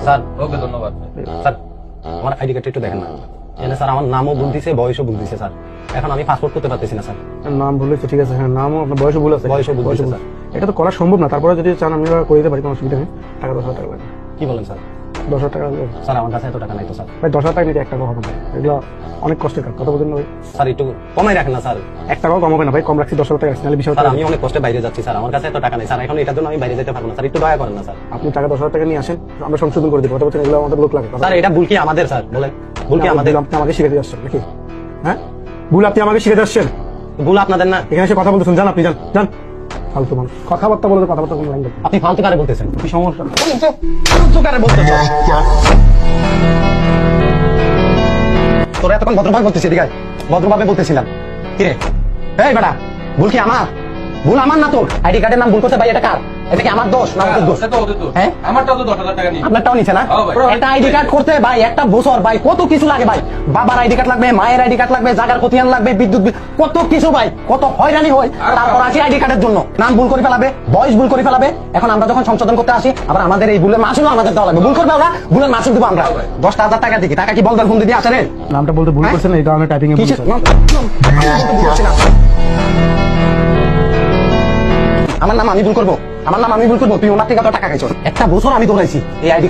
Sir okay ধন্যবাদ। Sir আমার ID কার্ডটা একটু দেখেন না। এখানে স্যার আমার নামও ভুল দিছে, বয়সও ভুল দিছে স্যার। এখন আমি পাসপোর্ট করতে পারতেছি না স্যার। নাম ভুল হয়েছে, ঠিক আছে, হ্যাঁ নামও আপনার বয়সও ভুল আছে, বয়সও ভুল আছে, ভুল। স্যার। এটা তো করা সম্ভব না, তারপরে যদি চান আমি করে দিতে পারি, কোনো অসুবিধা নেই। টাকা 10,000 টাকা লাগবে। কি বলেন স্যার? 10,000 টাকা লাগবে। স্যার আমার কাছে এত টাকা নাই তো স্যার। ভাই 10,000 টাকা নিতে 1 টাকাও হবে না, এগুলো অনেক কষ্টের কাজ, কথা বলছেন না ভাই? স্যার একটু কমাই রাখেন না স্যার। 1 টাকাও কম হবে না ভাই, কম রাখছি 10,000 টাকা রাখছি, নাহলে 20,000 স্যার টাকা। আমি অনেক কষ্টে বাইরে যাচ্ছি স্যার, আমার কাছে এত টাকা নেই স্যার। এখন এটার জন্য আমি বাইরে যেতে পারবো না স্যার, একটু দয়া করেন না স্যার। আপনি টাকা 10,000 টাকা নিয়ে আসেন, আমরা সংশোধন করে দেবো, কথা বলছেন, এগুলো আমাদের লোক লাগে। স্যার এটা ভুল কি আমাদের স্যার? বলেন ভুল কি আমাদের? আপনি আমাকে শিখাতে আসছেন নাকি? হ্যাঁ, ভুল আপনি আমাকে শিখাতে আসছেন? ভুল আপনাদের না? এখানে এসে কথা বলতেছেন, যান আপনি, যান যান। ফালতু মানুষ, কথাবার্তা বলে, কথাবার্তা কোনো লাইন দেখবেন। আপনি ফালতু কারে বলতেছেন? কি সমস্যা? ফালতু কারে বলতেছেন? তোরা এতক্ষণ ভদ্রভাবে বলতেছি, ঠিক আছে? ভদ্রভাবে বলতেছিলাম। কিরে এই বেটা, ভুল কি আমার? ভুল আমার না তোর? আইডি কার্ডের নাম ভুল করতে ভাই, এটা কার? এটা কি আমার দোষ না ওদের দোষ? সেটা ওদের দোষ। হ্যাঁ? আমারটাও তো 10,000 টাকা নিয়ে। আপনারটাও নিছে না? হ্যাঁ ভাই। একটা আইডি কার্ড করতে ভাই একটা বছর ভাই কত কিছু লাগে ভাই। বাবার আইডি কার্ড লাগবে, মায়ের আইডি কার্ড লাগবে, জায়গার খতিয়ান লাগবে, বিদ্যুৎ বিল, কত কিছু ভাই, কত হয়রানি হয়। তারপর আসি আইডি কার্ডের জন্য নাম ভুল করে ফেলাবে, বয়স ভুল করে ফেলাবে। এখন আমরা যখন সংশোধন করতে আসি, আবার আমাদের এই ভুলের মাসুল আমাদের দেওয়া লাগবে। ভুল করবে ওরা, ভুলের মাসুল দেবো আমরা। 10,000 টাকা দিকে টাকা কি বলবেন ফোন দিয়ে আসে রে? নামটা বলতে ভুল করছেন, এই কারণে টাইপিং এ ভুল কিসের করছেন। আমার নাম আমি ভুল করবো? আমার নাম আমি ভুল করবো? তুই ওনার থেকে তো টাকা খাইছো। একটা বছর আমি দৌড়াইছি এই আইডি